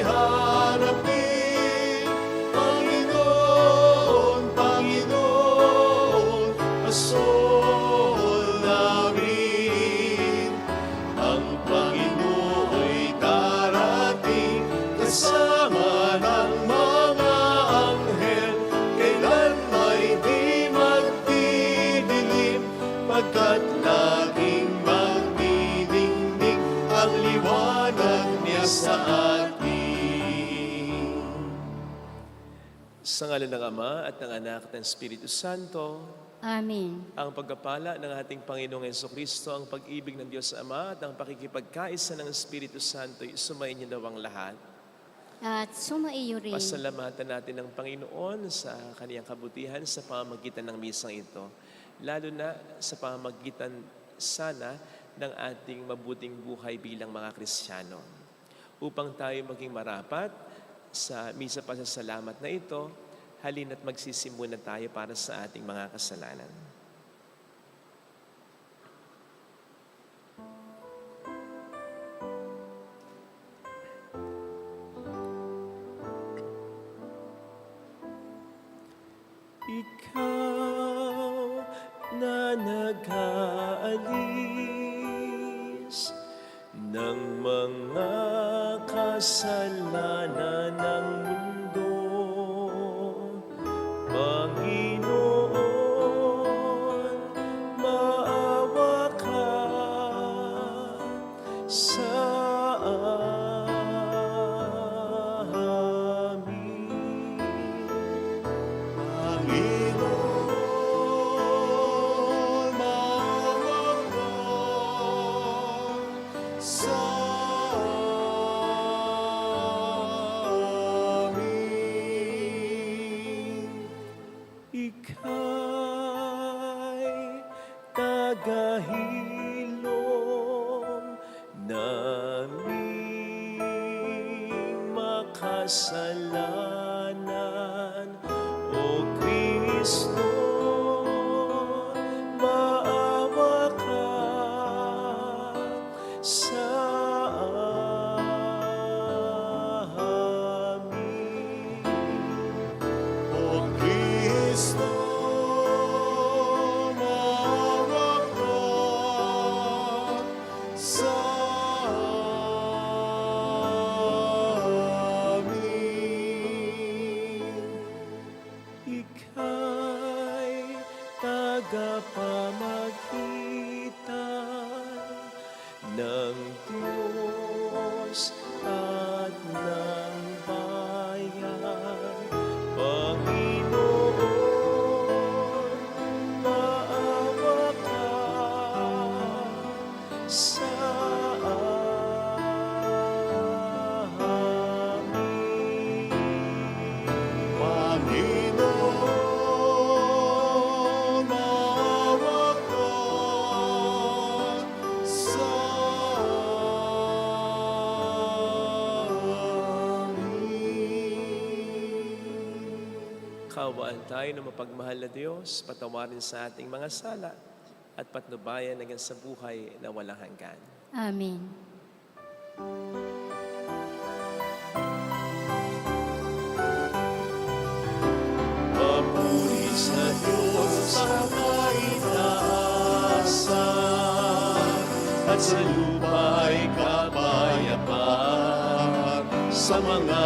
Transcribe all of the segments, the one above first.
harapin. Panginoon, Panginoon, asol namin. Ang Panginoo'y darating kasama ng mga anghel. Kailan may di magdidilim, pagkat laging magdidingding ang liwanag niya sa atin. Sa ngalan ng Ama at ng Anak at ng Espiritu Santo. Amen. Ang pagpapala ng ating Panginoong Jesucristo, ang pag-ibig ng Diyos Ama at ang pakikipagkaisa ng Espiritu Santo, sumayin niyo daw ang lahat. At sumaiyo rin. Pasalamatan natin ang Panginoon sa kaniyang kabutihan sa pamamagitan ng misang ito. Lalo na sa pamamagitan sana ng ating mabuting buhay bilang mga Kristiyano. Upang tayo maging marapat sa misa pasasalamat na ito, halina't magsisimula tayo para sa ating mga kasalanan. Ikaw na nag-aalis ng mga kasalanan ng mundo, Panginoon, maawa ka sa amin. Panginoon, maawa ka sa amin. Ika'y tagahilom naming makasalanan, O Kristo, maawa ka sa amin. O Kristo, maawa ka sa amin. Ika'y tagapamagitan ng Diyos at ng bayan. Panginoon, maawa ka sa amin. Panginoon, maawa ka sa amin. Kaawaan tayo ng mapagmahal na Diyos, patawarin sa ating mga sala at patnubayan hanggang sa buhay na walang hanggan. Amen. Papuri sa Diyos sa kaitaasan, at sa lupa'y kapayapaan sa mga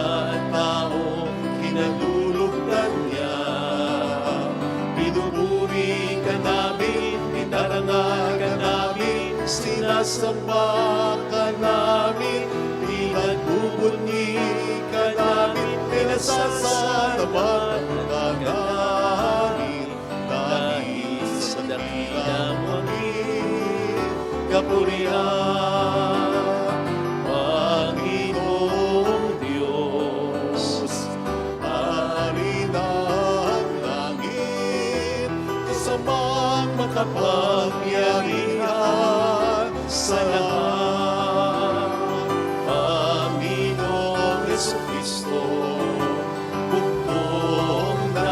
taong kinalulugdan niya. Pinupuri ka namin, itarangal ka namin, sinasamba ka namin, pinagbubunyi ka namin, pinasasalamat ka namin, dahil sa dakilang maging kapurihan, Panginoong Diyos. Hari ng langit, kasamang makapangyarihan sa lahat, Panginoong Jesucristo, bugtong na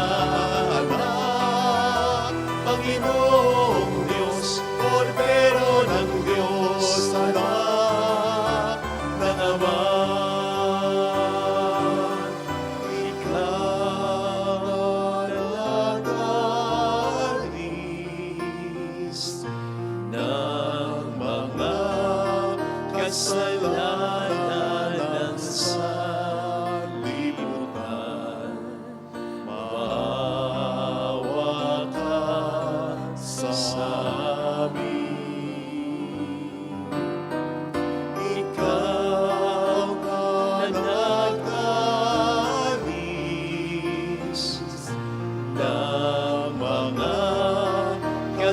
anak, Panginoong Diyos, Kordero ng Diyos,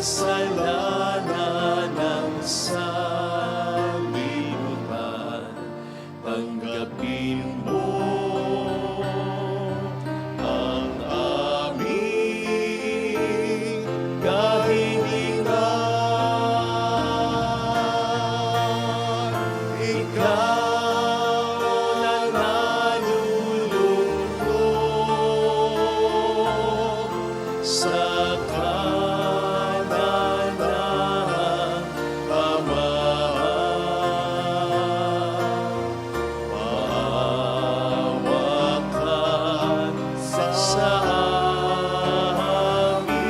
kasalanan ng sanlibutan, tanggapin mo ang aming kahilingan. Ikaw na nalulugtong sa kanan ng Ama. Maawakan sa amin,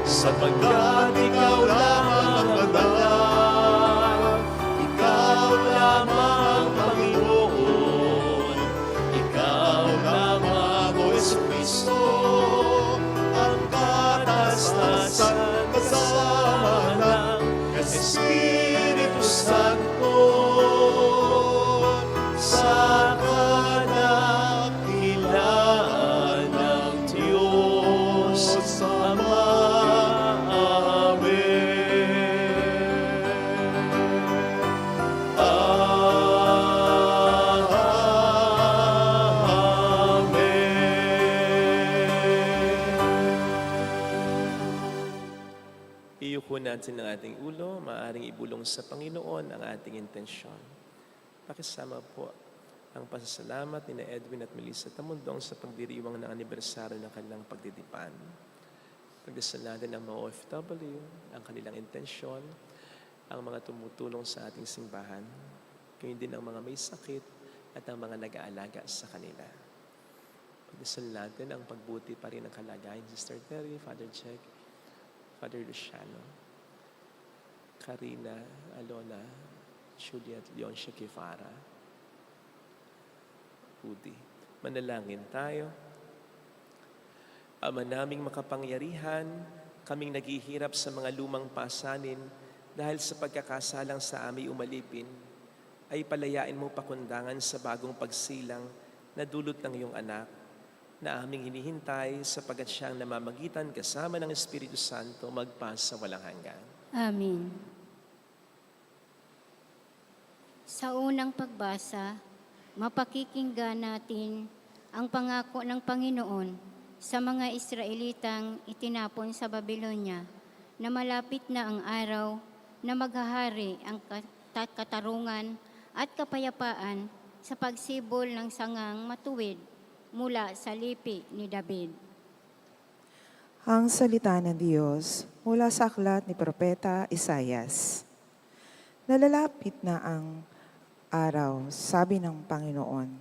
sapagkat ikaw lamang ang madalang, ikaw lamang ang Panginoon, ikaw lamang, O Jesucristo, ang katastasan kasama ng Espiritu Santo, sa kadakilaan ng Diyos Ama. Iyuko natin ang ating ulo, maaaring ibulong sa Panginoon ang ating intensyon. Pakisama po ang pasasalamat ni Edwin at Melissa Tamundong sa pagdiriwang ng anibersaryo ng kanilang pagdidipan. Pagdasal natin ang mga OFW, ang kanilang intensyon, ang mga tumutulong sa ating simbahan, gayon din ang mga may sakit at ang mga nag-aalaga sa kanila. Pagdasal natin ang pagbuti pa rin ng kalagayan ni Sister Terry, Father Jack, Father Luciano, Karina, Alona, Juliet, Leoncia Kifara, Udi. Manalangin tayo. Ama naming makapangyarihan, kaming naghihirap sa mga lumang pasanin dahil sa pagkakasalang sa aming umalipin, ay palayain mo pakundangan sa bagong pagsilang na dulot ng iyong anak, na aming hinihintay sapagat siyang namamagitan kasama ng Espiritu Santo magpasa walang hanggan. Amen. Sa unang pagbasa, mapakikinggan natin ang pangako ng Panginoon sa mga Israelitang itinapon sa Babylonia na malapit na ang araw na maghahari ang katarungan at kapayapaan sa pagsibol ng sangang matuwid mula sa lipi ni David. Ang salita ng Diyos mula sa aklat ni Propeta Isaias. Nalalapit na ang araw, sabi ng Panginoon,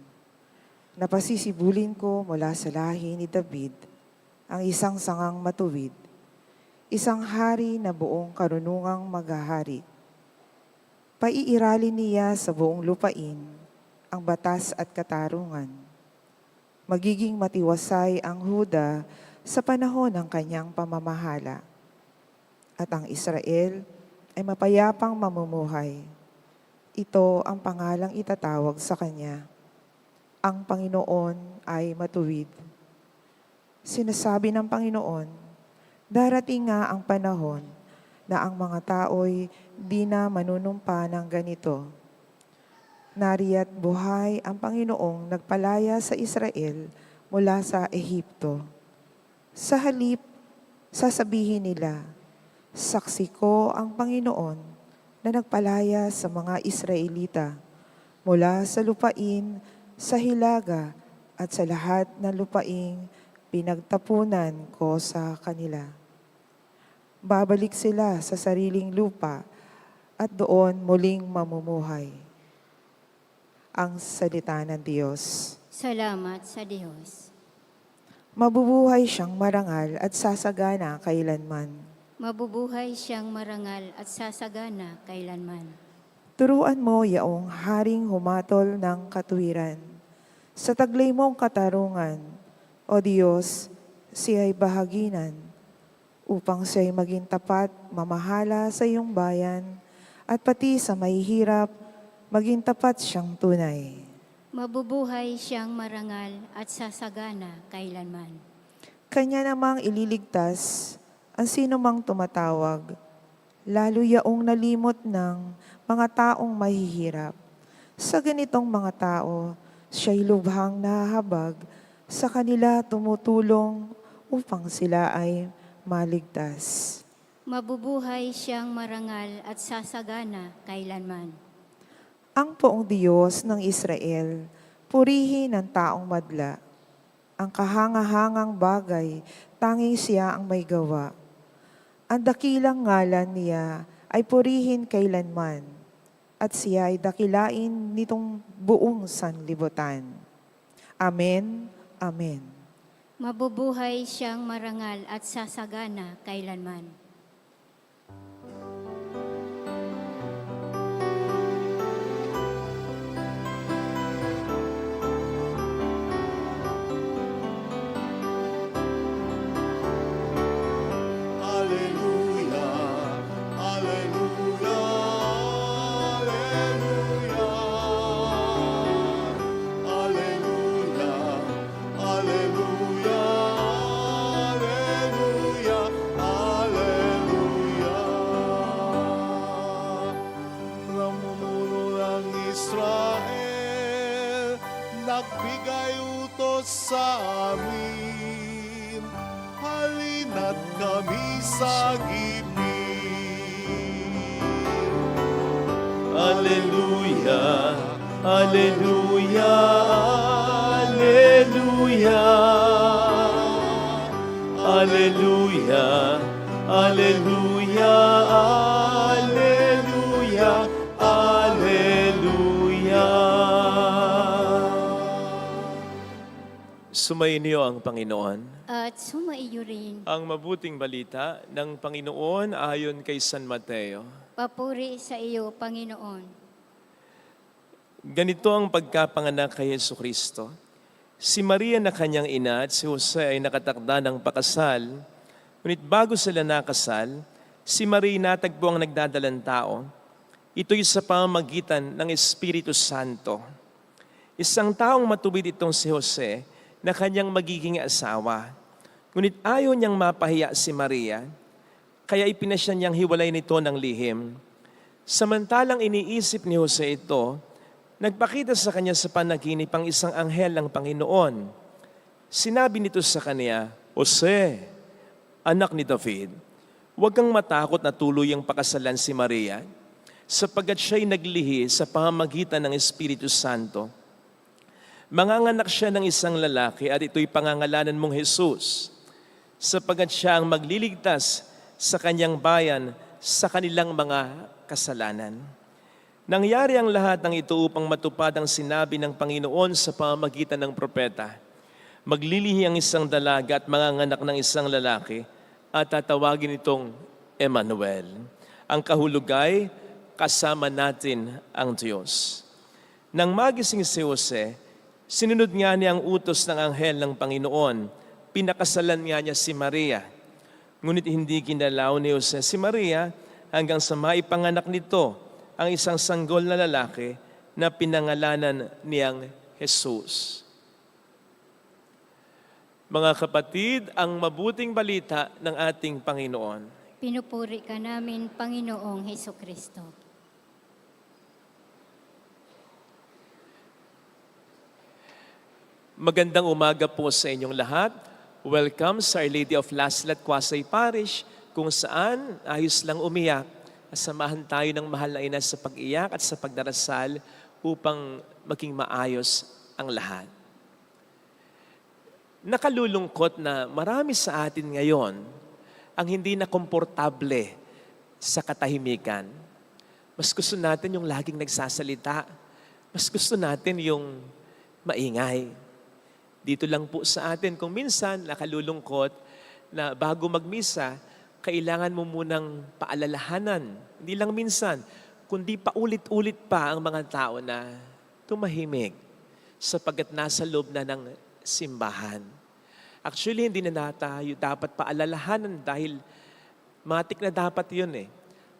napasisibulin ko mula sa lahi ni David ang isang sangang matuwid, isang hari na buong karunungang maghahari. Paiiralin niya sa buong lupain ang batas at katarungan. Magiging matiwasay ang Huda sa panahon ng kanyang pamamahala, at ang Israel ay mapayapang mamumuhay. Ito ang pangalang itatawag sa kanya. Ang Panginoon ay matuwid. Sinasabi ng Panginoon, darating nga ang panahon na ang mga tao'y di na manunumpa ng ganito. Nariya't buhay ang Panginoong nagpalaya sa Israel mula sa Ehipto. Sa halip, sasabihin nila, saksi ko ang Panginoon na nagpalaya sa mga Israelita mula sa lupain, sa hilaga at sa lahat ng lupaing pinagtapunan ko sa kanila. Babalik sila sa sariling lupa at doon muling mamumuhay. Ang salita ng Diyos. Salamat sa Diyos. Mabubuhay siyang marangal at sasagana kailanman. Mabubuhay siyang marangal at sasagana kailanman. Turuan mo yaong haring humatol ng katuwiran. Sa taglay mong katarungan, O Diyos, siya'y bahaginan, upang siya'y maging tapat, mamahala sa iyong bayan, at pati sa mahihirap, maging tapat siyang tunay. Mabubuhay siyang marangal at sasagana kailanman. Kanya namang ililigtas ang sino mang tumatawag, lalo yaong nalimot ng mga taong mahihirap. Sa ganitong mga tao, siya'y lubhang nahahabag, sa kanila tumutulong upang sila ay maligtas. Mabubuhay siyang marangal at sasagana kailanman. Ang poong Diyos ng Israel, purihin ng taong madla. Ang kahangahangang bagay, tanging siya ang may gawa. Ang dakilang ngalan niya ay purihin kailanman, at siya ay dakilain nitong buong sanlibutan. Amen. Amen. Mabubuhay siyang marangal at sasagana kailanman. Alleluia, alleluia, alleluia. Alleluia, alleluia, alleluia, alleluia. Namumuno ng Israel, nagbigay utos sa amin. Halina't kami sa gipin. Alleluia, alleluia, alleluia. Alleluia, alleluia, alleluia, alleluia. Sumainyo ang Panginoon. At sumaiyo rin. Ang mabuting balita ng Panginoon ayon kay San Mateo. Papuri sa iyo, Panginoon. Ganito ang pagkapanganak kay Jesucristo. Si Maria na kanyang ina at si Jose ay nakatakda ng pakasal. Ngunit bago sila nakasal, si Maria natagpo ang nagdadalang tao. Ito'y sa pamamagitan ng Espiritu Santo. Isang taong matubid itong si Jose na kanyang magiging asawa. Ngunit ayaw niyang mapahiya si Maria, kaya ipinasya niyang hiwalay nito ng lihim. Samantalang iniisip ni Jose ito, nagpakita sa kanya sa panaginip ang isang anghel ng Panginoon. Sinabi nito sa kanya, Jose, anak ni David, huwag kang matakot na tuluyang pakasalan si Maria, sapagkat siya'y naglihi sa pamamagitan ng Espiritu Santo. Manganganak siya ng isang lalaki at ito'y pangangalanan mong Jesus, sapagkat siya ang magliligtas sa kanyang bayan sa kanilang mga kasalanan. Nangyari ang lahat ng ito upang matupad ang sinabi ng Panginoon sa pamamagitan ng propeta. Maglilihi ang isang dalaga at manganganak ng isang lalaki at tatawagin itong Emmanuel. Ang kahulugay, kasama natin ang Diyos. Nang magising si Jose, sinunod nga niya ang utos ng anghel ng Panginoon. Pinakasalan nga niya si Maria. Ngunit hindi kinalaw ni Jose si Maria hanggang sa maipanganak nito ang isang sanggol na lalaki na pinangalanan niyang Jesus. Mga kapatid, ang mabuting balita ng ating Panginoon. Pinupuri ka namin, Panginoong Hesukristo. Magandang umaga po sa inyong lahat. Welcome sa Our Lady of Laslat, Quasay Parish, kung saan ayos lang umiyak. Samahan tayo ng mahal na ina sa pag-iyak at sa pagdarasal upang maging maayos ang lahat. Nakalulungkot na marami sa atin ngayon ang hindi na komportable sa katahimikan. Mas gusto natin yung laging nagsasalita. Mas gusto natin yung maingay. Dito lang po sa atin, kung minsan nakalulungkot na bago magmisa, kailangan mo munang paalalahanan. Hindi lang minsan, kundi paulit-ulit pa ang mga tao na tumahimik sapagkat nasa loob na ng simbahan. Actually, hindi na tayo dapat paalalahanan dahil matik na dapat yun eh.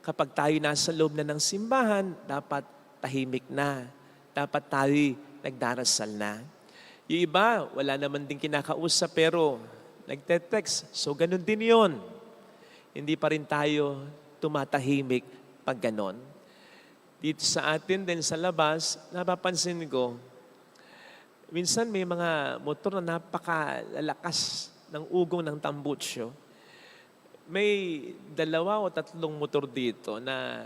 Kapag tayo nasa loob na ng simbahan, dapat tahimik na. Dapat tayo nagdarasal na. Yung iba, wala naman din kinakausap pero nagte-text. So ganun din yon. Hindi pa rin tayo tumatahimik pag ganon. Dito sa atin din sa labas, napapansin ko, minsan may mga motor na napakalalakas ng ugong ng tambutsyo. May 2 o 3 motor dito na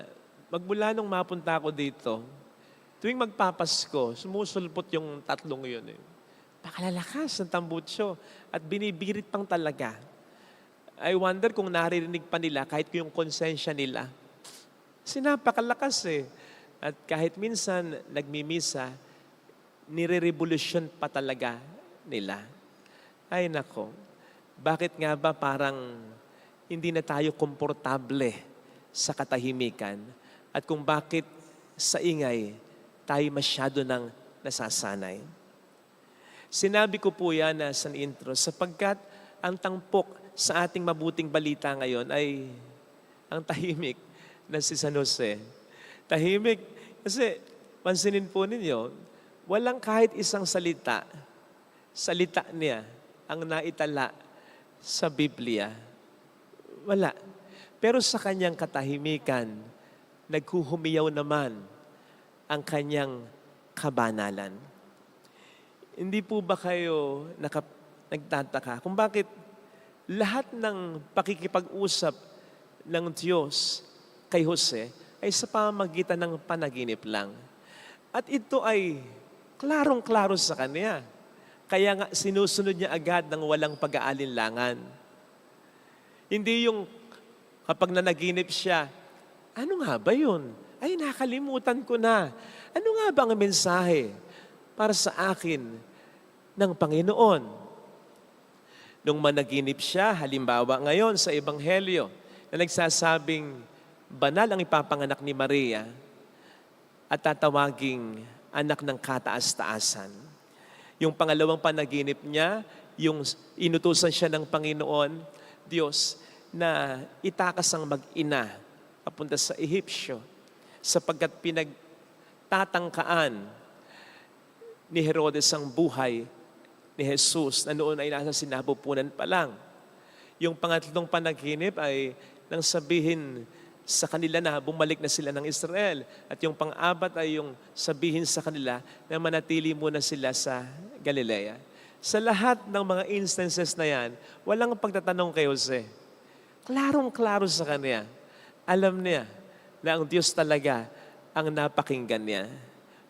magmula nung mapunta ako dito, tuwing magpapasko, sumusulpot yung 3 yun. Nakalalakas ng tambutsyo at binibirit pang talaga. I wonder kung naririnig pa nila kahit yung konsensya nila. Kasi napakalakas eh. At kahit minsan nagmimisa, nire-revolusyon pa talaga nila. Ay nako, bakit nga ba parang hindi na tayo komportable sa katahimikan? At kung bakit sa ingay tayo masyado nang nasasanay? Sinabi ko po yan sa intro sapagkat ang tampok sa ating mabuting balita ngayon ay ang tahimik na si San Jose. Tahimik kasi pansinin po ninyo, walang kahit isang salita niya ang naitala sa Biblia. Wala. Pero sa kanyang katahimikan, naghuhumiyaw naman ang kanyang kabanalan. Hindi po ba kayo nagtataka kung bakit lahat ng pakikipag-usap ng Diyos kay Jose ay sa pamamagitan ng panaginip lang? At ito ay klarong-klaro sa kanya. Kaya nga sinusunod niya agad ng walang pag-aalinlangan. Hindi yung kapag nanaginip siya, ano nga ba yun? Ay, nakalimutan ko na. Ano nga ba ang mensahe para sa akin ng Panginoon? Nung managinip siya, halimbawa ngayon sa Ebanghelyo, na nagsasabing banal ang ipapanganak ni Maria at tatawaging anak ng kataas-taasan. Yung pangalawang panaginip niya, yung inutusan siya ng Panginoon, Diyos, na itakas ang mag-ina papunta sa Ehipsyo sapagkat pinagtatangkaan ni Herodes ang buhay ni Jesus na noon ay nasa sinapupunan pa lang. Yung pangatlong panaginip ay nang sabihin sa kanila na bumalik na sila ng Israel. At yung pang-apat ay yung sabihin sa kanila na manatili muna sila sa Galilea. Sa lahat ng mga instances na yan, walang pagtatanong kay Jose. Klarong-klaro sa kanya. Alam niya na ang Diyos talaga ang napakinggan niya.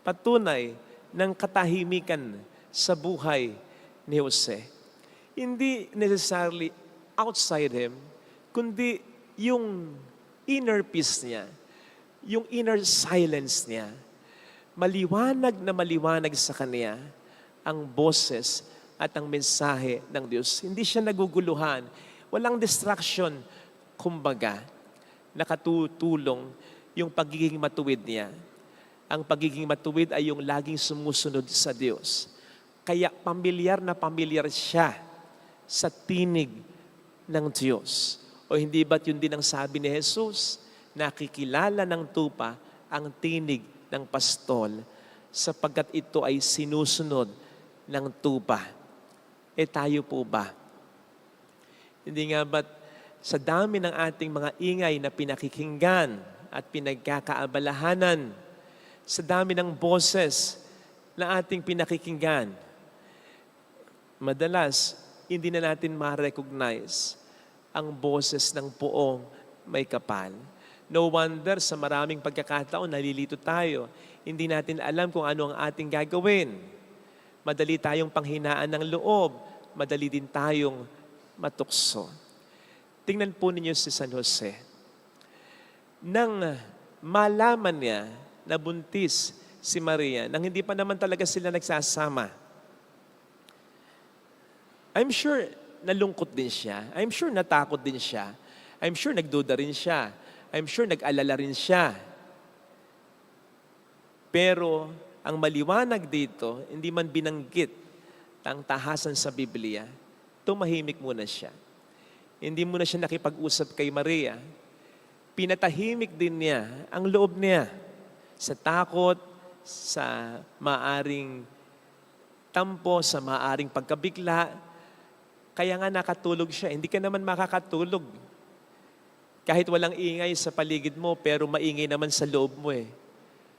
Patunay ng katahimikan sa buhay ni Jose. Hindi necessarily outside him, kundi yung inner peace niya, yung inner silence niya. Maliwanag na maliwanag sa kanya ang boses at ang mensahe ng Diyos. Hindi siya naguguluhan. Walang distraction. Kumbaga, nakatutulong yung pagiging matuwid niya. Ang pagiging matuwid ay yung laging sumusunod sa Diyos. Kaya pamilyar na pamilyar siya sa tinig ng Diyos. O hindi ba't yun din ang sabi ni Jesus? Nakikilala ng tupa ang tinig ng pastol sapagkat ito ay sinusunod ng tupa. E tayo po ba? Hindi nga ba't sa dami ng ating mga ingay na pinakikinggan at pinagkakaabalahanan, sa dami ng boses na ating pinakikinggan, madalas hindi na natin ma-recognize ang boses ng poong may kapal. No wonder sa maraming pagkakataon nalilito tayo. Hindi natin alam kung ano ang ating gagawin. Madali tayong panghinaan ng loob. Madali din tayong matukso. Tingnan po ninyo si San Jose. Nang malaman niya na buntis si Maria, nang hindi pa naman talaga sila nagsasama, I'm sure nalungkot din siya. I'm sure natakot din siya. I'm sure nagduda rin siya. I'm sure nag-alala rin siya. Pero ang maliwanag dito, hindi man binanggit ang tahasan sa Biblia, tumahimik muna siya. Hindi muna siya nakipag-usap kay Maria. Pinatahimik din niya ang loob niya sa takot, sa maaring tampo, sa maaring pagkabigla. Kaya nga nakatulog siya. Hindi ka naman makakatulog. Kahit walang ingay sa paligid mo, pero maingay naman sa loob mo eh.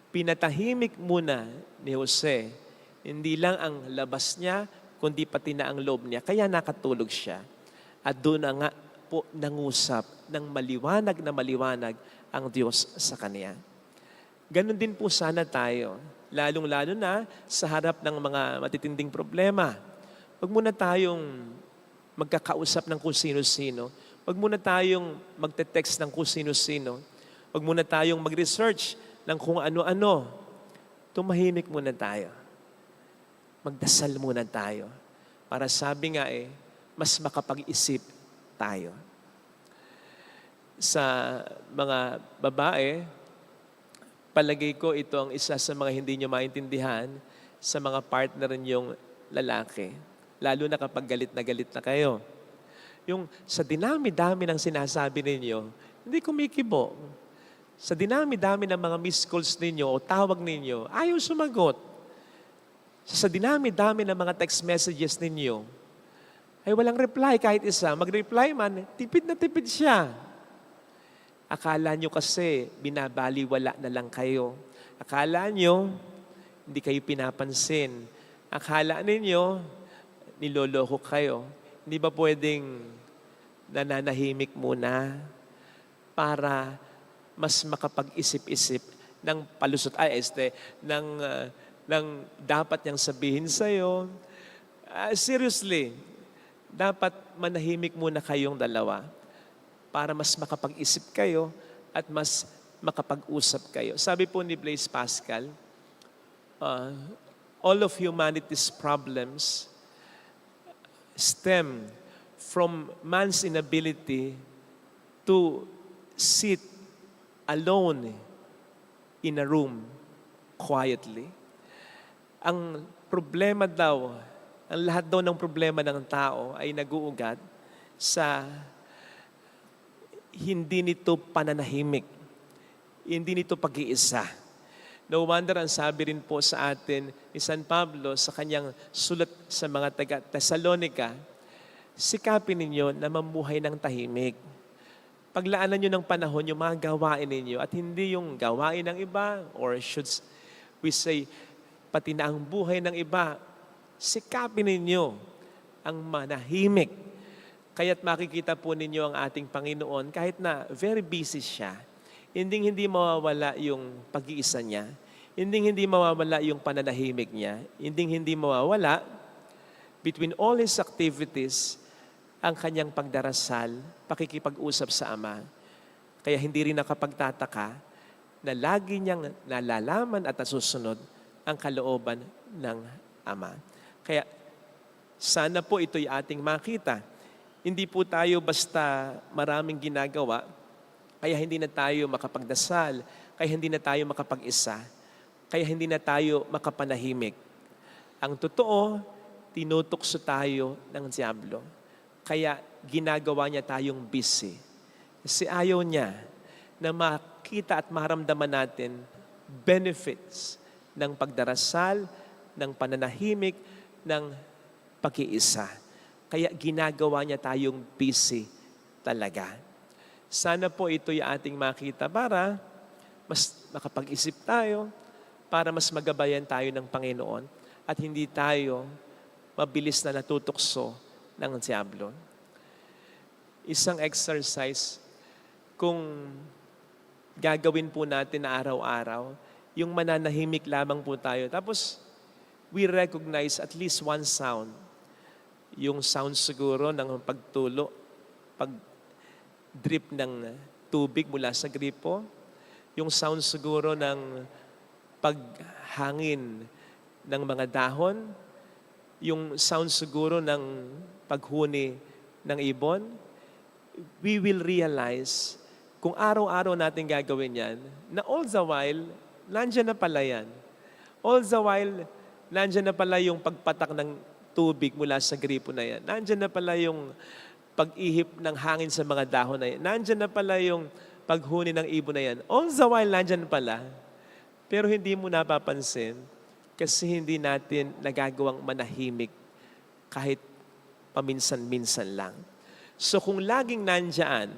Pinatahimik muna ni Jose. Hindi lang ang labas niya, kundi pati na ang loob niya. Kaya nakatulog siya. At doon na nga po nangusap ng maliwanag na maliwanag ang Diyos sa kanya. Ganon din po sana tayo, lalong-lalo na sa harap ng mga matitinding problema. Huwag muna tayong magkakausap ng kung sino-sino. Huwag muna tayong magte-text ng kung sino-sino. Huwag muna tayong mag-research ng kung ano-ano. Tumahimik muna tayo. Magdasal muna tayo. Para sabi nga mas makapag-isip tayo. Sa mga babae, palagay ko ito ang isa sa mga hindi nyo maintindihan sa mga partner nyong lalaki. Lalo na kapag galit na kayo. Yung sa dinami-dami ng sinasabi ninyo, hindi kumikibo. Sa dinami-dami ng mga missed calls ninyo o tawag ninyo, ayaw sumagot. Sa dinami-dami ng mga text messages ninyo, ay walang reply kahit isa. Mag-reply man, tipid na tipid siya. Akala nyo kasi binabaliwala na lang kayo. Akala nyo hindi kayo pinapansin. Akala ninyo niloloko kayo. Hindi ba pwedeng nananahimik muna para mas makapag-isip-isip ng palusot, ng dapat niyang sabihin sa'yo. Seriously, dapat manahimik muna kayong dalawa para mas makapag-isip kayo at mas makapag-usap kayo. Sabi po ni Blaise Pascal, all of humanity's problems stem from man's inability to sit alone in a room quietly. Ang problema daw, ang lahat daw ng problema ng tao ay nag-uugat sa hindi nito pananahimik, hindi nito pag-iisa. No wonder ang sabi rin po sa atin ni San Pablo sa kanyang sulat sa mga taga-Thessalonica, sikapin ninyo na mamuhay ng tahimik. Paglaanan nyo ng panahon yung mga gawain ninyo at hindi yung gawain ng iba or should we say, pati na ang buhay ng iba, sikapin ninyo ang manahimik. Kaya't makikita po ninyo ang ating Panginoon kahit na very busy siya. Hindi mawawala yung pag-iisa niya. Hindi mawawala yung pananahimik niya. Hindi mawawala between all his activities ang kanyang pagdarasal, pakikipag-usap sa Ama. Kaya hindi rin nakapagtataka na lagi niyang nalalaman at nasusunod ang kalooban ng Ama. Kaya sana po ito'y ating makita. Hindi po tayo basta maraming ginagawa, kaya hindi na tayo makapagdasal, kaya hindi na tayo makapag-isa, kaya hindi na tayo makapanahimik. Ang totoo, tinutokso tayo ng diablo. Kaya ginagawa niya tayong busy. Kasi ayaw niya na makita at maramdaman natin benefits ng pagdarasal, ng pananahimik, ng pag-iisa. Kaya ginagawa niya tayong busy talaga. Sana po ito'y ating makita para mas makapag-isip tayo, para mas magabayan tayo ng Panginoon at hindi tayo mabilis na natutokso ng diablo. Isang exercise, kung gagawin po natin na araw-araw, yung mananahimik lamang po tayo. Tapos, we recognize at least one sound. Yung sound siguro ng pagtulo, pag-drip ng tubig mula sa gripo. Yung sound siguro ng paghangin ng mga dahon. Yung sound siguro ng paghuni ng ibon. We will realize kung araw-araw natin gagawin yan, na all the while, nandyan na pala yan. All the while, nandyan na pala yung pagpatak ng tubig mula sa gripo na yan. Nandyan na pala yung pag-ihip ng hangin sa mga dahon na yan. Nandyan na pala yung paghuni ng ibon na yan. All the while, nandyan pala. Pero hindi mo napapansin kasi hindi natin nagagawang manahimik kahit paminsan-minsan lang. So kung laging nandyan,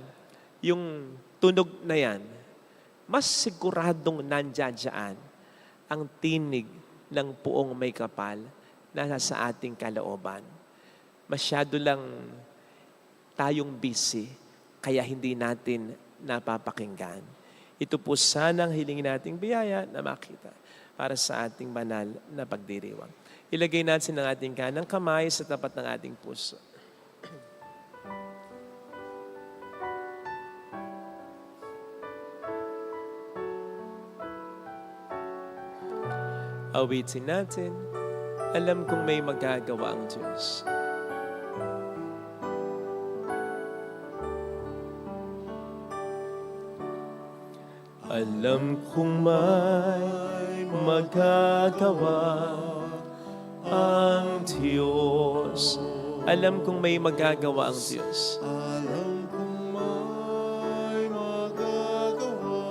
yung tunog na yan, mas siguradong nandyan ang tinig ng puong may kapal na nasa ating kalooban. Masyado lang tayong busy, kaya hindi natin napapakinggan. Ito po sana ang hilingin nating biyaya na makita para sa ating banal na pagdiriwang. Ilagay natin ang ating kanang kamay sa tapat ng ating puso. Awitin natin, alam kong may magagawa ang Diyos. Alam kong may magagawa ang Diyos. Alam kong may magagawa ang Diyos. Alam kong may magagawa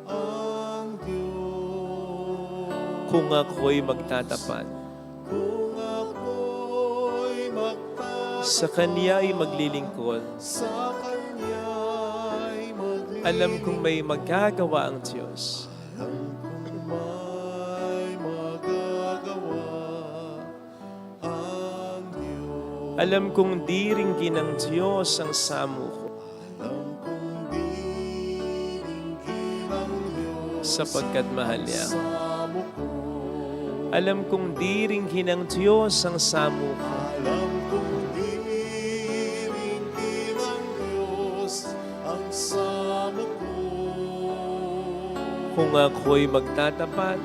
ang Diyos. Kung ako'y magtatapat, Kung ako'y magtatapat sa Kanya'y maglilingkod, sa Kanya'y maglilingkod. alam kong may magagawa ang Diyos. Alam kong may magagawa ang Diyos. Alam kong diringgin ng Diyos ang samo ko, Alam kong diringgin ang Diyos sapagkat mahal niya. ang samo ko. Alam kong diringgin ng Diyos ang samo ko, Alam kong diringgin ang Diyos ang samo ko. kung ako'y magtatapat,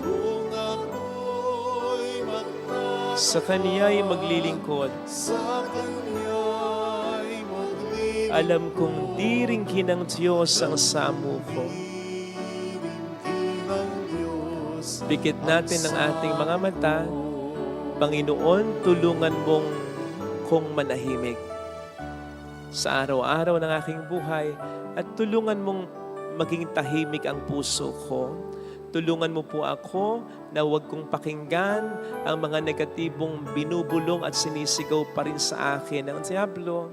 Kung ako'y magtatapat sa Kanya'y maglilingkod, sa Kanya'y maglilingkod. alam kong diringgin ng Diyos ang samo ko. Diringgin ang Diyos Dikit natin ang ating mga mata. Panginoon, tulungan mong kong manahimik sa araw-araw ng aking buhay at tulungan mong maging tahimik ang puso ko. Tulungan mo po ako na huwag kong pakinggan ang mga negatibong binubulong at sinisigaw pa rin sa akin ng Diablo.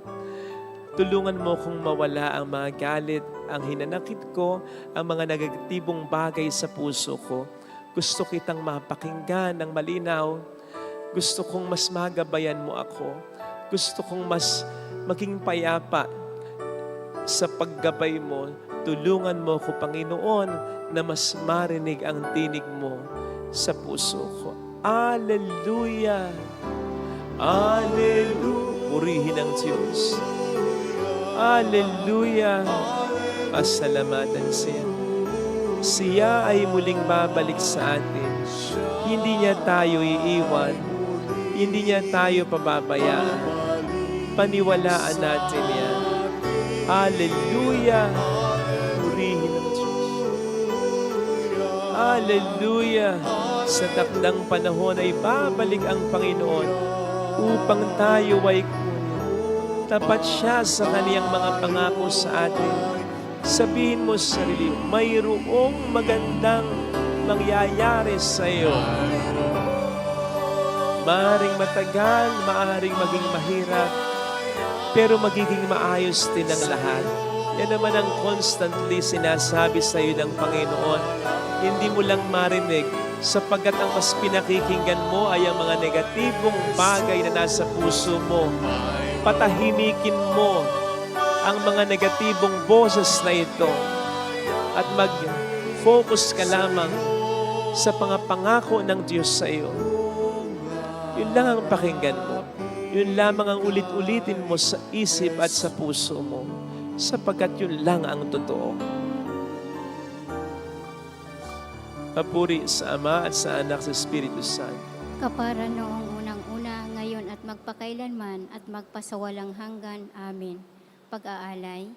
Tulungan mo kong mawala ang mga galit, ang hinanakit ko, ang mga negatibong bagay sa puso ko. Gusto kitang mapakinggan ng malinaw. Gusto kong mas magabayan mo ako. Gusto kong mas maging payapa sa paggabay mo. Tulungan mo ko, Panginoon, na mas marinig ang tinig mo sa puso ko. Alleluia! Alleluia! Purihin ang Diyos. Alleluia! Pasalamatan siya. Siya ay muling babalik sa atin. Hindi niya tayo iiwan. Hindi niya tayo pababayaan. Paniwalaan natin yan. Alleluia! Purihin ang Diyos. Alleluia! Sa takdang panahon ay babalik ang Panginoon upang tayo ay kunin. Tapat siya sa kaniyang mga pangako sa atin. Sabihin mo sa sarili, mayroong magandang mangyayari sa iyo. Maaring matagal, maaring maging mahirap, pero magiging maayos din ang lahat. Yan naman ang constantly sinasabi sa iyo ng Panginoon. Hindi mo lang marinig, sapagkat ang mas pinakikinggan mo ay ang mga negatibong bagay na nasa puso mo. Patahimikin mo ang mga negatibong boses na ito at mag-focus ka lamang sa pangako ng Diyos sa iyo. Yun lang ang pakinggan mo. Yun lamang ang ulit-ulitin mo sa isip at sa puso mo sapagkat yun lang ang totoo. Papuri sa Ama at sa Anak sa Espiritu Santo. Kapara noong unang-una, ngayon at magpakailanman at magpasawalang hanggan. Amen. Pag-aalay.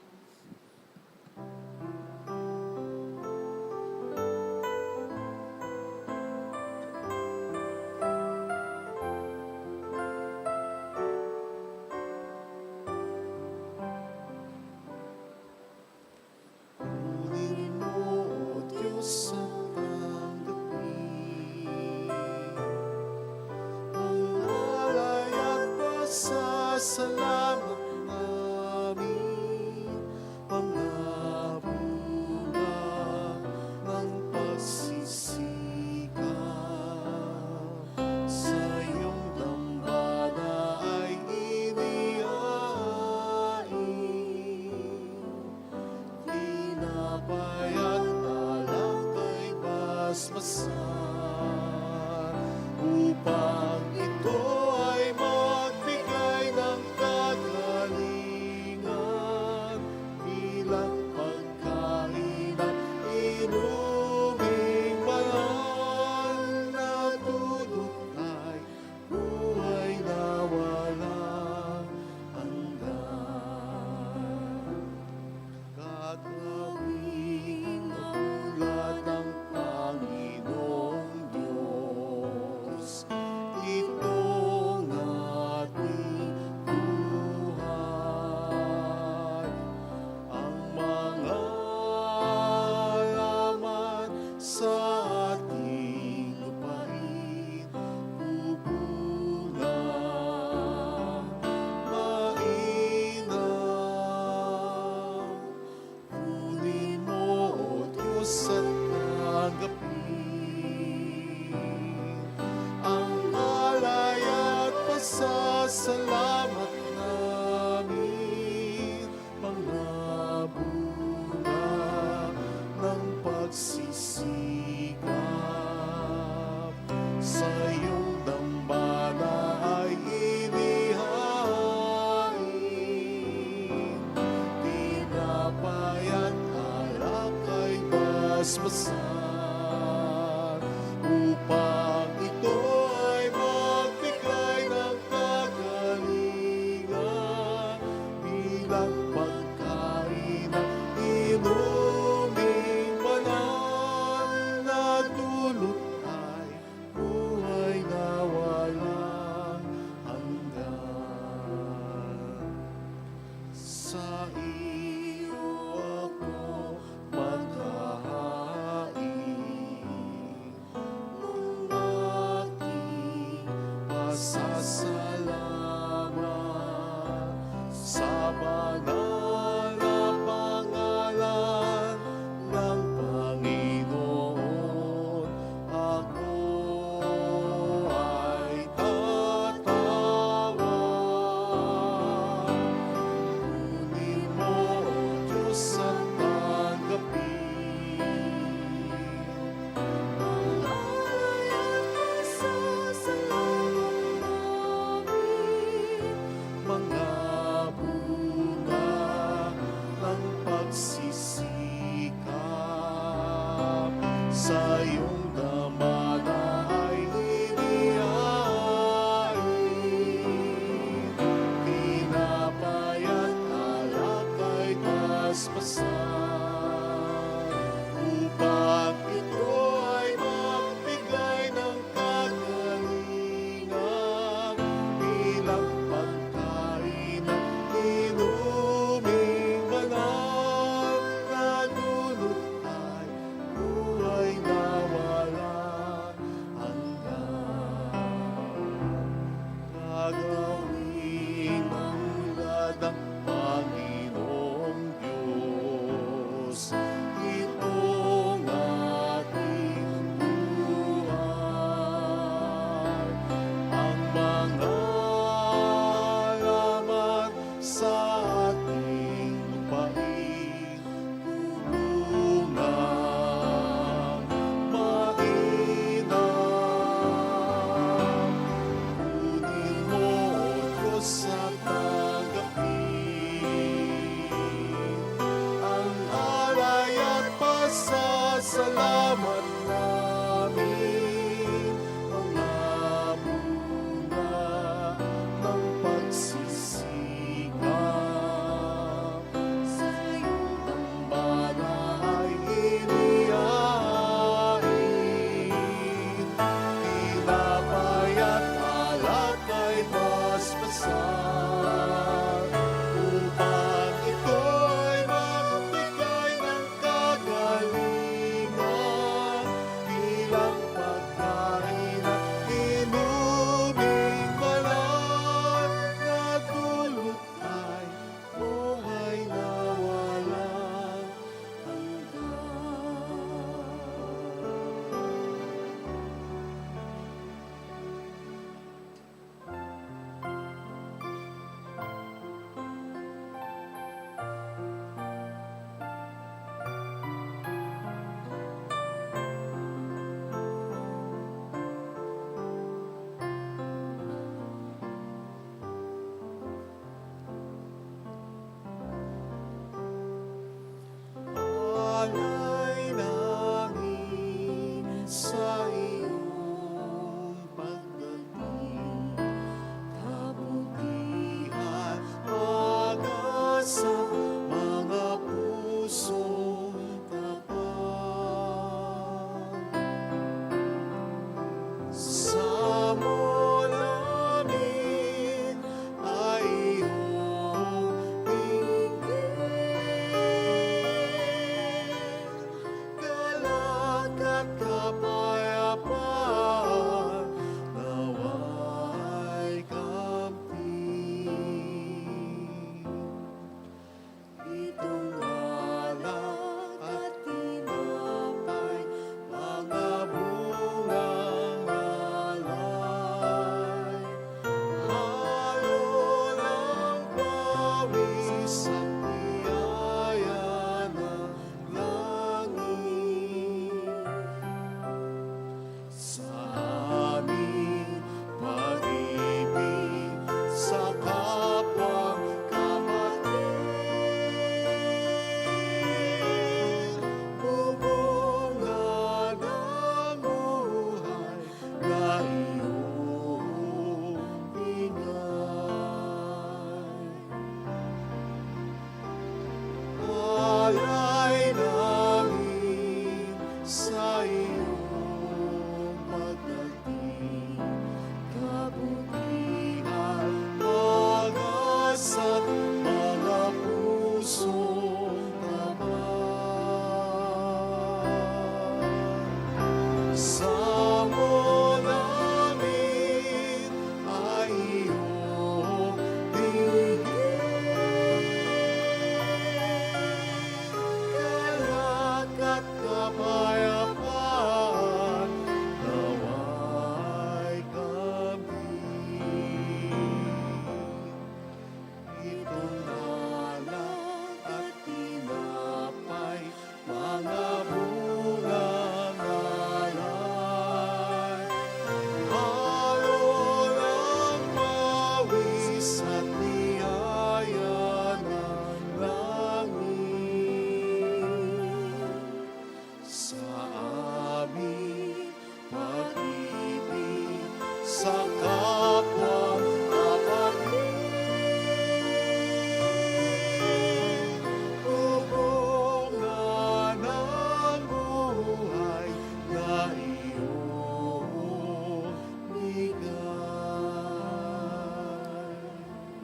Kunin mo, O Diyos, ang tanggapin ang alay at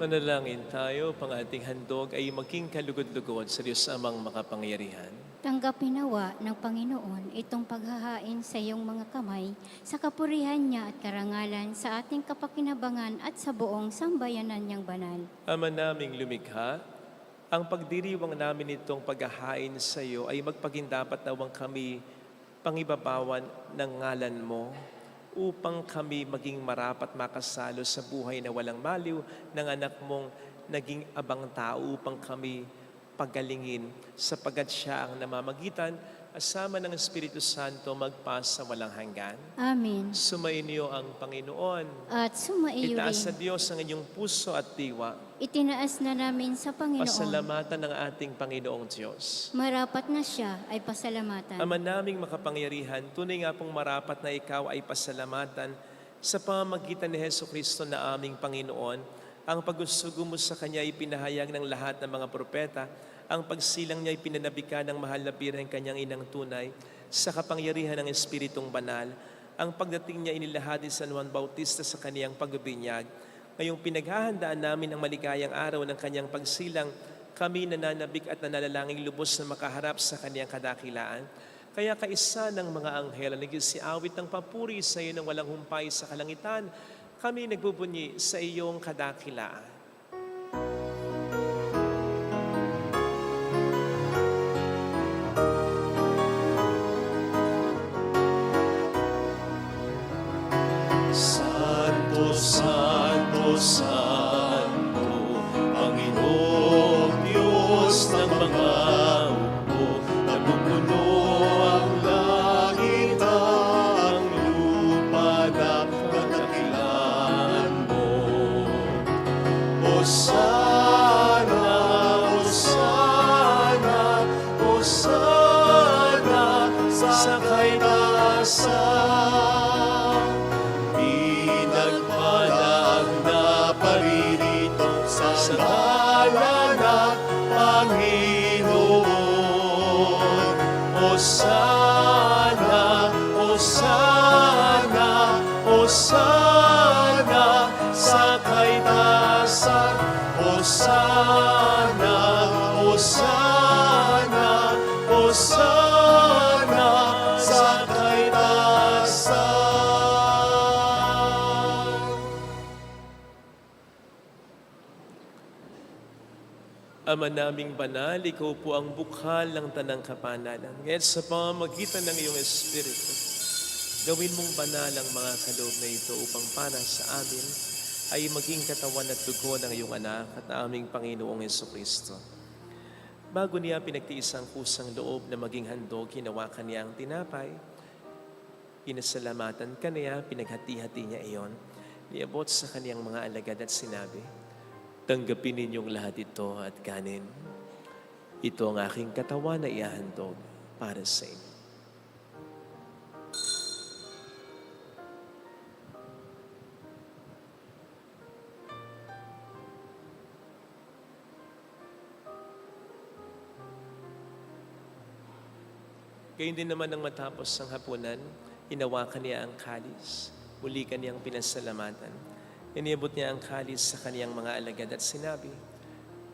Manalangin tayo, pang ating handog ay maging kalugod-lugod sa Diyos amang makapangyarihan. Tanggapin nawa ng Panginoon itong paghahain sa iyong mga kamay sa kapurihan niya at karangalan sa ating kapakinabangan at sa buong sambayanan niyang banal. Ama naming lumikha, ang pagdiriwang namin itong paghahain sa iyo ay magpagindapat nawang kami pangibabawan ng ngalan mo upang kami maging marapat makasalo sa buhay na walang maliw ng anak mong naging abang tao upang kami pagalingin sapagat siya ang namamagitan asama ng Espiritu Santo magpasa walang hanggan. Amen. Sumainyo ang Panginoon. At sumaiyo Itaas sa rin. Diyos ang inyong puso at diwa. Itinaas na namin sa Panginoon. Pasalamatan ng ating Panginoong Diyos. Marapat na siya ay pasalamatan. Ama naming makapangyarihan, tunay nga pong marapat na ikaw ay pasalamatan sa pamamagitan ni Heso Kristo na aming Panginoon. Ang pagsusugo mo sa Kanya ay pinahayag ng lahat ng mga propeta. Ang pagsilang niya ay pinanabika ng mahal na birheng Kanyang inang tunay sa kapangyarihan ng Espiritong Banal. Ang pagdating niya inilahad ni San Juan Bautista sa kaniyang pagbibinyag. Ngayong pinaghahandaan namin ang maligayang araw ng Kanyang pagsilang, kami nananabik at nananalangin lubos na makaharap sa Kaniyang kadakilaan. Kaya kaisa ng mga anghel na nagsiawit ng papuri sa iyo ng walang humpay sa kalangitan, kami nagbubunyi sa iyong kadakilaan. Santo, Santo, Santo, Panginoong Diyos ng mga hukbo, napupuno ang langit at ang lupa na kadakilaan mo. Hosana, Hosana, Hosana sa kaitaasan. Pinagpalang na paririto sa ngalan ng Panginoon. Hosana, Hosana, Hosana sa kaitaasan. Hosana, Hosana, Hosana sa kaitaasan. Ama naming banal, ikaw po ang bukhal ng tanang kapanalan. Ngayon sa pamamagitan ng iyong Espiritu, gawin mong banal ang mga kaloob na ito upang para sa amin ay maging katawan at dugo ng iyong anak at aming Panginoong Jesucristo. Bago niya pinagtiis ang kusang loob na maging handog, hinawakan niya ang tinapay. Inasalamatan ka niya, pinaghati-hati niya iyon. Niabot sa kaniyang mga alagad at sinabi, tanggapin ninyong lahat ito at kanin. Ito ang aking katawan na ihahandog para sa inyo. Gayun din naman nang matapos ang hapunan, hinawakan niya ang kalis. Muli kaniyang pinasalamatan. Iniabot niya ang kalis sa kaniyang mga alagad at sinabi,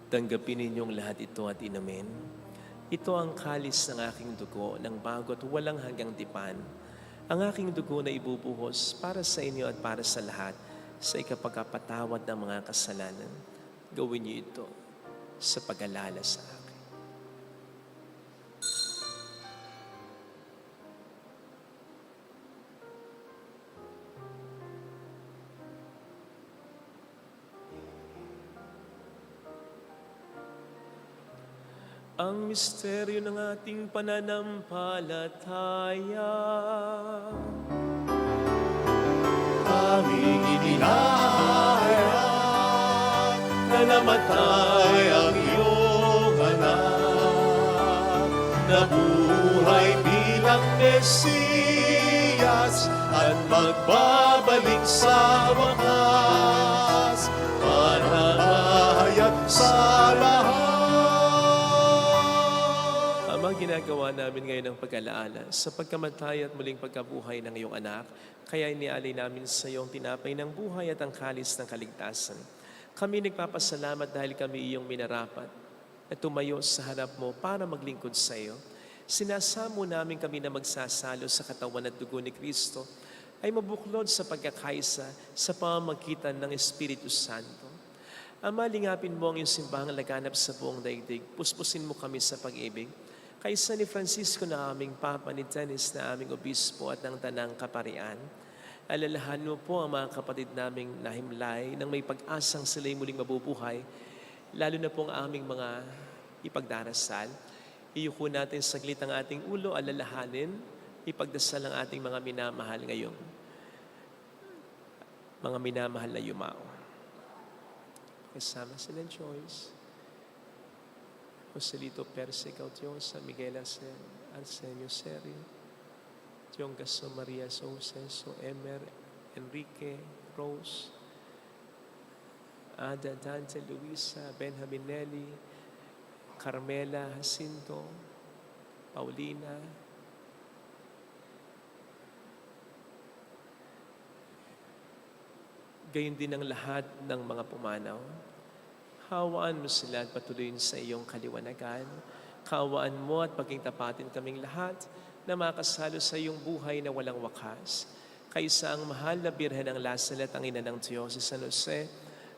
tanggapin ninyong lahat ito at inumin. Ito ang kalis ng aking dugo ng bago at walang hanggang tipan. Ang aking dugo na ibubuhos para sa inyo at para sa lahat sa ikapagpatawad ng mga kasalanan. Gawin niyo ito sa pag-alala sa akin. Ang misteryo ng ating pananampalataya. Aming inihahayag na namatay ang iyong anak, na buhay bilang Mesiyas at magbabalik sa wakas para mahayag sa lahat. Ama, ginagawa namin ngayon ang pag-alaala sa pagkamatay at muling pagkabuhay ng iyong anak, kaya inialay namin sa iyong tinapay ng buhay at ang kalis ng kaligtasan. Kami nagpapasalamat dahil kami iyong minarapat na tumayo sa harap mo para maglingkod sa iyo. Sinasamo namin kami na magsasalo sa katawan at dugo ni Kristo ay mabuklod sa pagkakaisa sa pamamagitan ng Espiritu Santo. Ama, lingapin mo ang iyong simbahang laganap sa buong daigdig. Puspusin mo kami sa pag-ibig. Kaysa ni Francisco na aming Papa, ni Dennis na aming Obispo at ng Tanang Kaparian, alalahan mo po ang mga kapatid naming nahimlay nang may pag-asang sila'y muling mabubuhay, lalo na po ang aming mga ipagdarasal. Iyuko natin saglit ang ating ulo, alalahanin, ipagdasal ang ating mga minamahal ngayon. Mga minamahal na yumao. Kasama sila Joyce, Joselito Perse Cautiosa, Miguel Arsenio Seri, Tiong Gaso Maria Souceso, Emer, Enrique, Rose, Ada Dante Luisa, Benjamin Nelly, Carmela Jacinto, Paulina, gayon din ang lahat ng mga pumanaw. Hawaan mo sila at patuloyin sa iyong kaliwanagan. Kaawaan mo at paging tapatin kaming lahat na makasalo sa iyong buhay na walang wakas. Kaysa ang mahal na Birhen ng Lasalet, ang ina ng Diyos, si San Jose,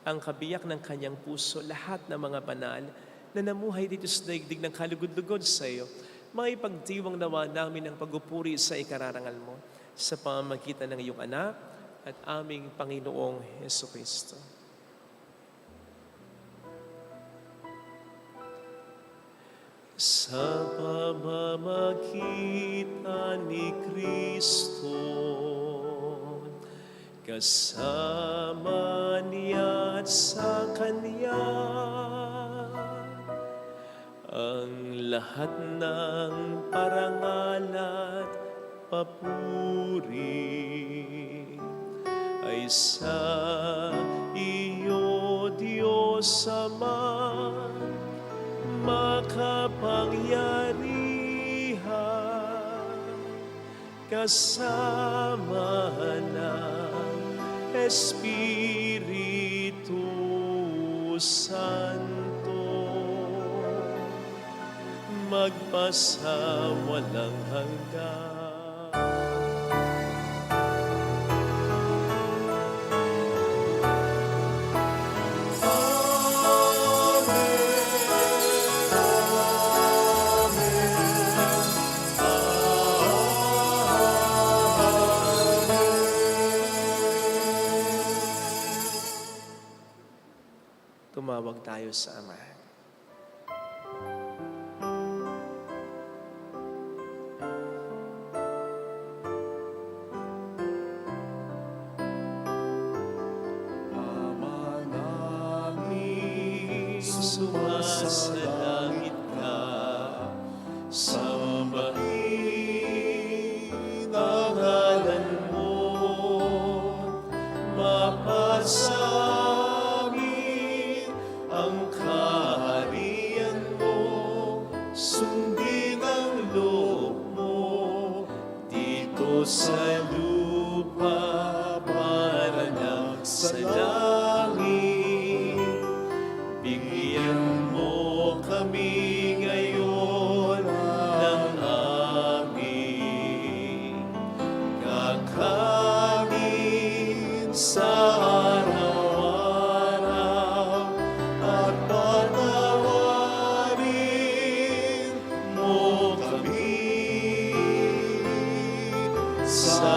ang kabiyak ng kanyang puso, lahat ng mga banal na namuhay dito sa daigdig ng kalugod-lugod sa iyo, maipagdiwang nawa namin ang pagupuri sa ikararangal mo sa pamamagitan ng iyong anak at aming Panginoong Jesucristo. Sa pamamagitan ni Kristo, kasama niya at sa Kanya, ang lahat ng parangal at papuri ay sa iyo, Diyos Ama, makapangyarihan, kasama ng Espiritu Santo, magpasawalang hanggan. Tumawag tayo sa Ama. Ama namin, Sumasalangit ka, sambahin ang ngalan mo, mapasa ang kaharian mo, sundin ang loob mo, dito sa lupa para lang sa langit. Bigyan mo kami ngayon ng aming kakanin sa araw-araw, at patawarin mo kami sa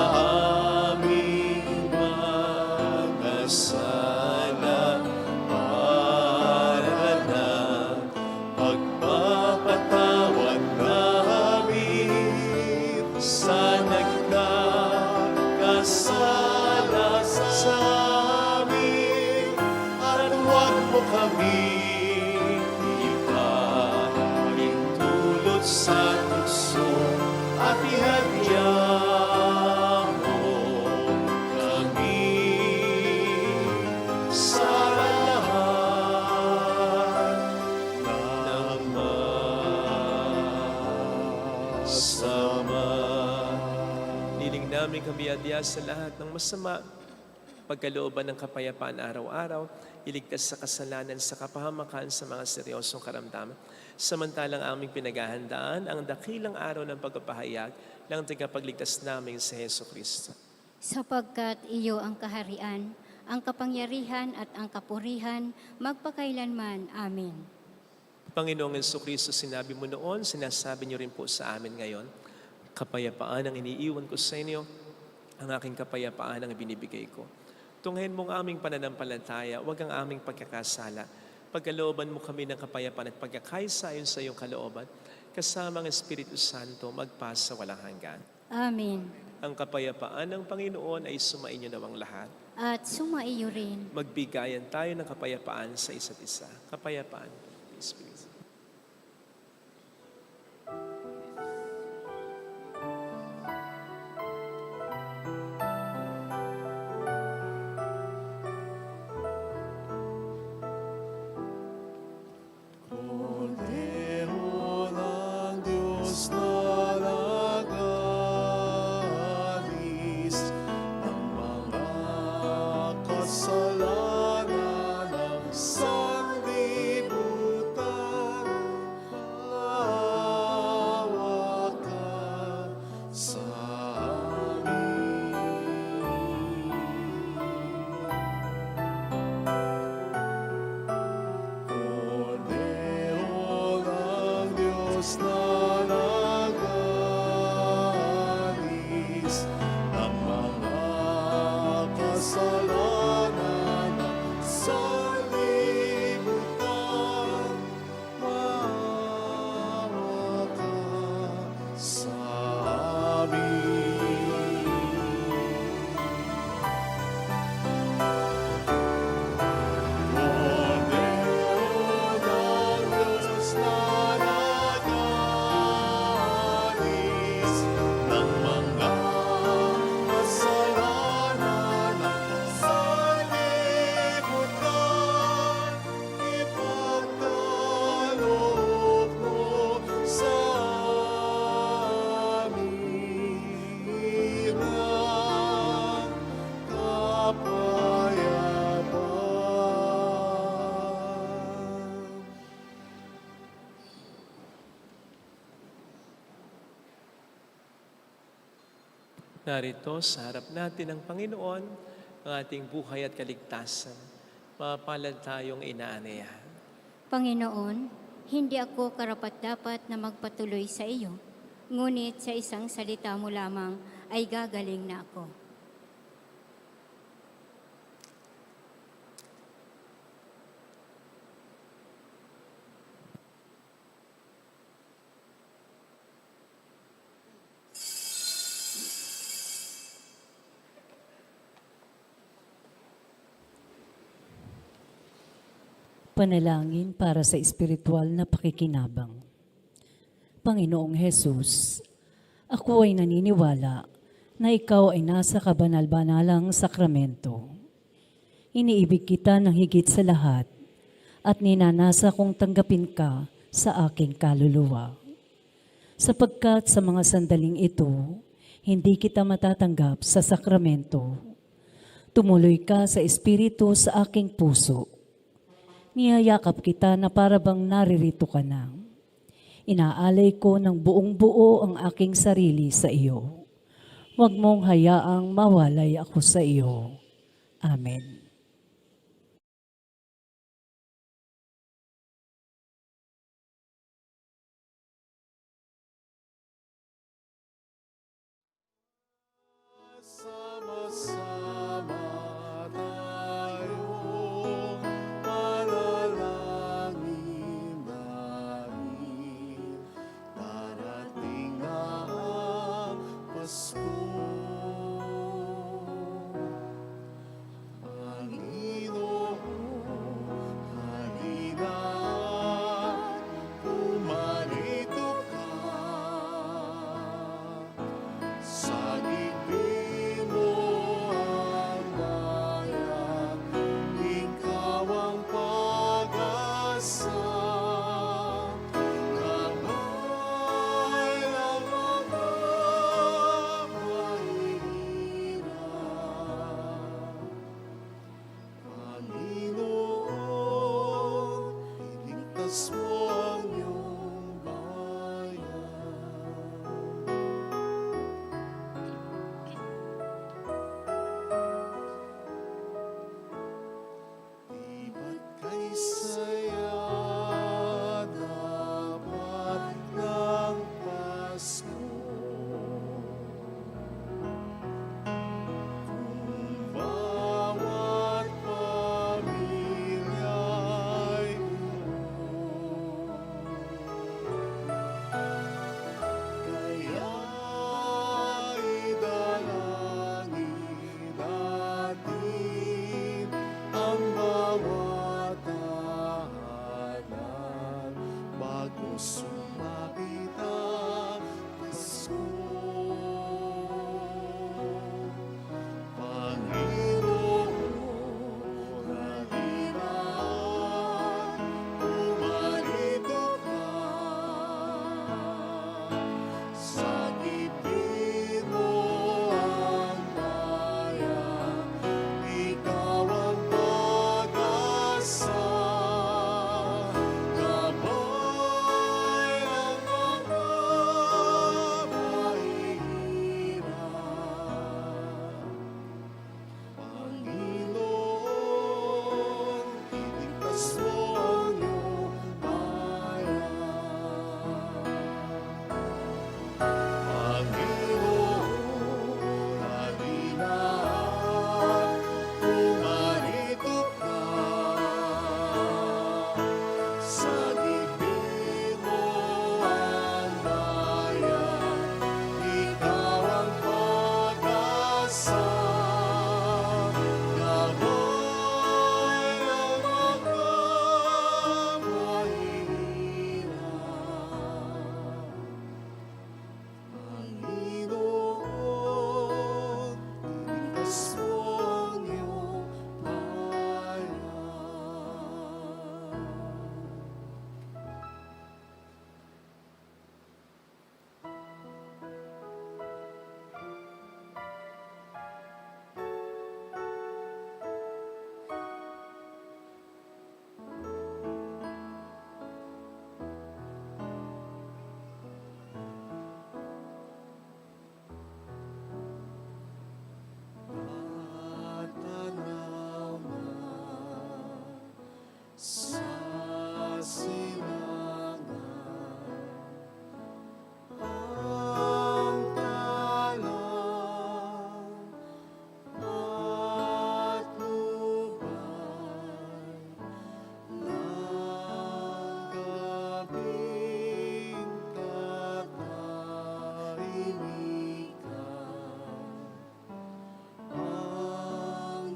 aming mga sala, para ng pagpapatawad namin sa nagkakasala sa amin, at huwag mo kami ipahintulot sa tukso, at ihadya mo kami sa lahat ng masama. Niling namin kami adya sa lahat ng masama pagkalooban ng kapayapaan araw-araw, iligtas sa kasalanan sa kapahamakan sa mga seryosong karamdaman. Samantalang aming pinaghahandaan ang dakilang araw ng pagpapahayag ng tagapagligtas naming si Heso Kristo. Sapagkat iyo ang kaharian, ang kapangyarihan at ang kapurihan, magpakailanman. Amen. Panginoong Heso Kristo, sinabi mo noon, sinasabi niyo rin po sa amin ngayon, kapayapaan ang iniiwan ko sa inyo, ang aking kapayapaan ang binibigay ko. Tunghayin mo ang aming pananampalataya, huwag ang aming pagkakasala. Pagkalooban mo kami ng kapayapaan at pagkakaisayon sa iyong kalooban, kasama ang Espiritu Santo, magpasa walang hanggan. Amen. Ang kapayapaan ng Panginoon ay sumainyo nawang lahat. At sumaiyo rin. Magbigayan tayo ng kapayapaan sa isa't isa. Kapayapaan. Please, please. Kordero ng Diyos na nag-aalis ng mga kasalanan ng sanlibutan, maawa ka sa amin. Kordero ng Diyos na nag-aalis ng mga kasalanan ng sanlibutan, maawa ka sa amin. Kordero ng Diyos na nag-aalis ng mga kasalanan ng sanlibutan, ipagkaloob mo sa amin ang kapayapaan. Narito sa harap natin ang Panginoon, ang ating buhay at kaligtasan. Mapalad tayong inaanayahan. Panginoon, hindi ako karapat-dapat na magpatuloy sa iyo, ngunit sa isang salita mo lamang ay gagaling na ako. Panalangin para sa espiritual na pakikinabang. Panginoong Hesus, ako ay naniniwala na ikaw ay nasa kabanal-banalang sakramento. Iniibig kita ng higit sa lahat at ninanasa kong tanggapin ka sa aking kaluluwa. Sapagkat sa mga sandaling ito, hindi kita matatanggap sa sakramento. Tumuloy ka sa espiritu sa aking puso. Niyayakap kita na parabang naririto ka na. Inaalay ko ng buong buo ang aking sarili sa iyo. Huwag mong hayaang mawalay ako sa iyo. Amen. Sama-sama tayong manalangin namin. Darating na ang Pasko. Panginoon, halina at pumarito ka. Sagipin mo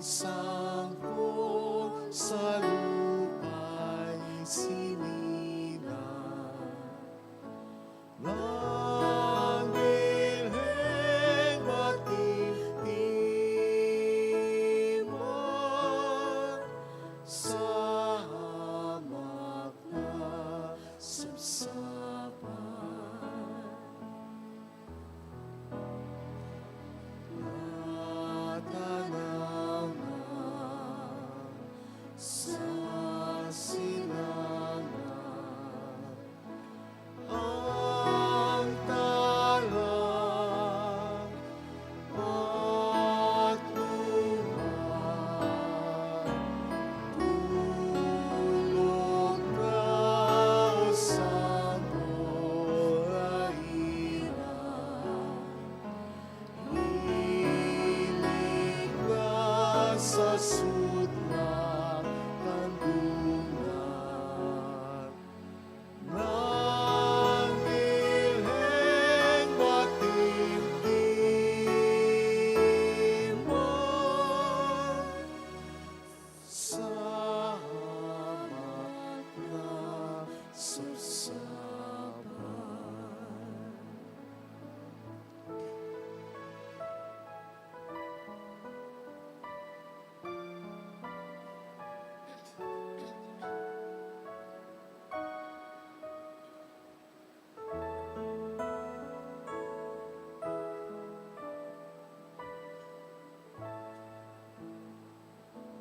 sangko sa lupa'y sinilang. Ng bilheng matintiman sa hamak na sabsaban. Natanaw na sa silangan ang talang at lupa. Tulog ka sa murairan, hilig ka sa sudlang kandungan. Nang bilheng matintiman sa hamak na sabsaban.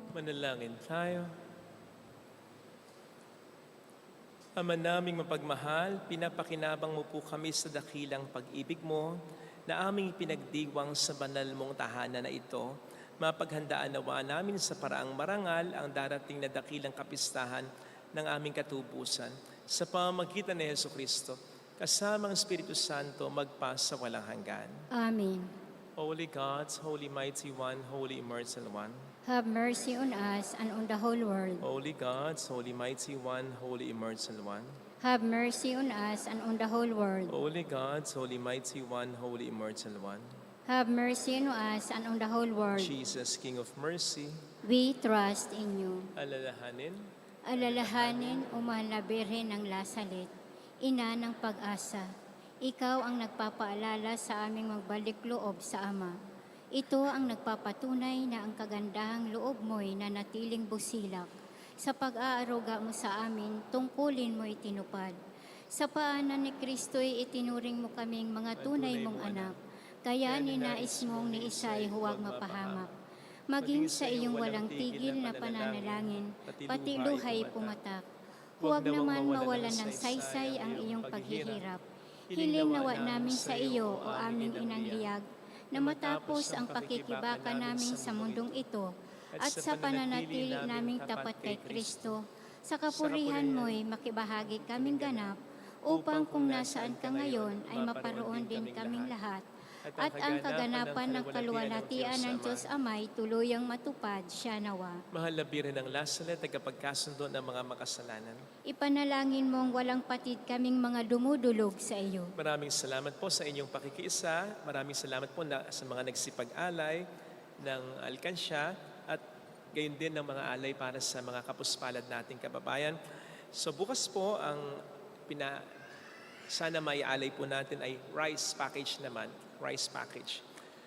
Manalangin tayo. Ama naming mapagmahal, pinapakinabang mo po kami sa dakilang pag-ibig mo na aming pinagdiwang sa banal mong tahanan na ito. Mapaghandaan nawa namin sa paraang marangal ang darating na dakilang kapistahan ng aming katubusan sa pamamagitan ni Jesucristo, kasama ang Espiritu Santo magpa sa walang hanggan. Amen. Holy God, Holy Mighty One, Holy Immortal One, Have mercy on us and on the whole world. Holy God, Holy Mighty One, Holy Immortal One, Have mercy on us and on the whole world. Holy God, Holy Mighty One, Holy Immortal One, Have mercy on us and on the whole world. Jesus, King of Mercy, We trust in you. alalahanin, Alalahanin, o mahal na Birhen ng Lasalet, ina ng pag-asa. Ikaw ang nagpapaalala sa aming magbalik loob sa Ama. Ito ang nagpapatunay na ang kagandahang loob mo'y nanatiling busilak. Sa pag-aaruga mo sa amin, tungkulin mo itinupad. Sa paanan ni Kristo'y itinuring mo kaming mga tunay mong anak. Kaya ninais mong ni Isay huwag mapahamak. Maging sa iyong walang tigil na pananalangin, pati luhay pumatak. Huwag naman mawalan ng saysay ang iyong paghihirap. Hiling nawa namin sa iyo, o aming inang liyag, na matapos ang pakikibaka namin sa mundong ito at sa pananatili naming tapat kay Kristo, sa kapurihan mo'y makibahagi kaming ganap upang kung nasaan ka ngayon ay maparoon din kaming lahat at ang kaganapan ng kaluwalhatian ng Diyos Amay tuluyang matupad siya nawa. mahal na Birhen ng Lasalet, tagapagkasundo ng mga makasalanan. Ipanalangin mong walang patid kaming mga dumudulog sa iyo. Maraming salamat po sa inyong pakikiisa. Maraming salamat po sa mga nagsipag-alay ng alkansya at gayon din ng mga alay para sa mga kapuspalad nating kababayan. So bukas po ang sana may alay po natin ay rice package naman. Rice package.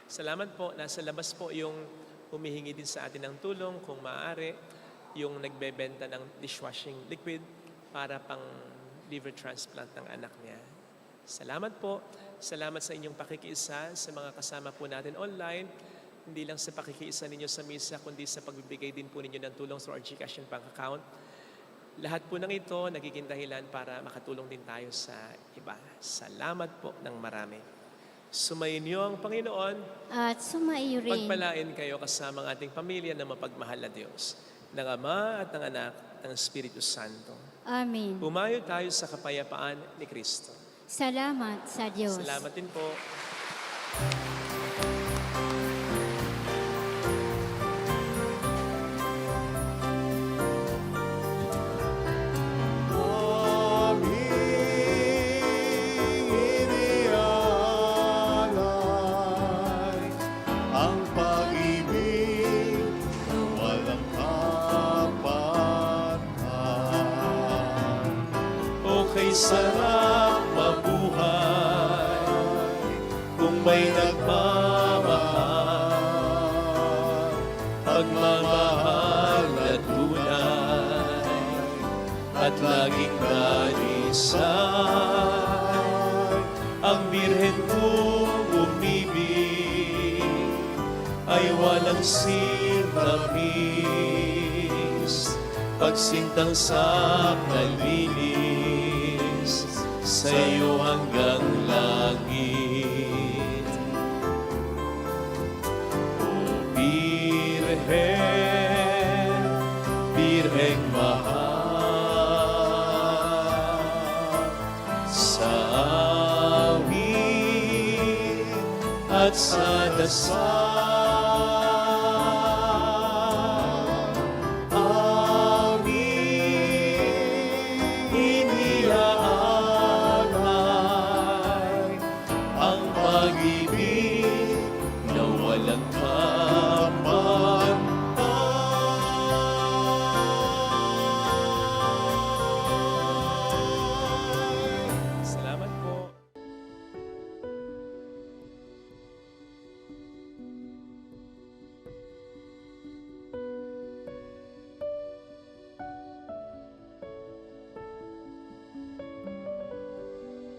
Salamat po. Nasa labas po yung humihingi din sa atin ng tulong kung maaari, yung nagbebenta ng dishwashing liquid para pang liver transplant ng anak niya. Salamat po. Salamat sa inyong pakikiisa sa mga kasama po natin online. Hindi lang sa pakikiisa ninyo sa misa, kundi sa pagbibigay din po ninyo ng tulong through our GCash and bank account. Lahat po ng ito nagiging dahilan para makatulong din tayo sa iba. Salamat po ng marami. Sumayin niyo ang Panginoon. At sumaiyo rin. Pagpalain kayo kasama ang ating pamilya na mapagmahal na Diyos, ng Ama at ng Anak, ng Espiritu Santo. Amen. Pumayo tayo sa kapayapaan ni Kristo. Salamat sa Diyos. Salamat din po. Ang pag-ibig sarap mabuhay kung may nagmamahal, pagmamahal na tunay at laging darisay. Ang Birhen mong umibig ay walang sintamis, pagsintang sa kalinis sa iyo hanggang langit. O Birhen, Birheng mahal, sa awit at sa dasal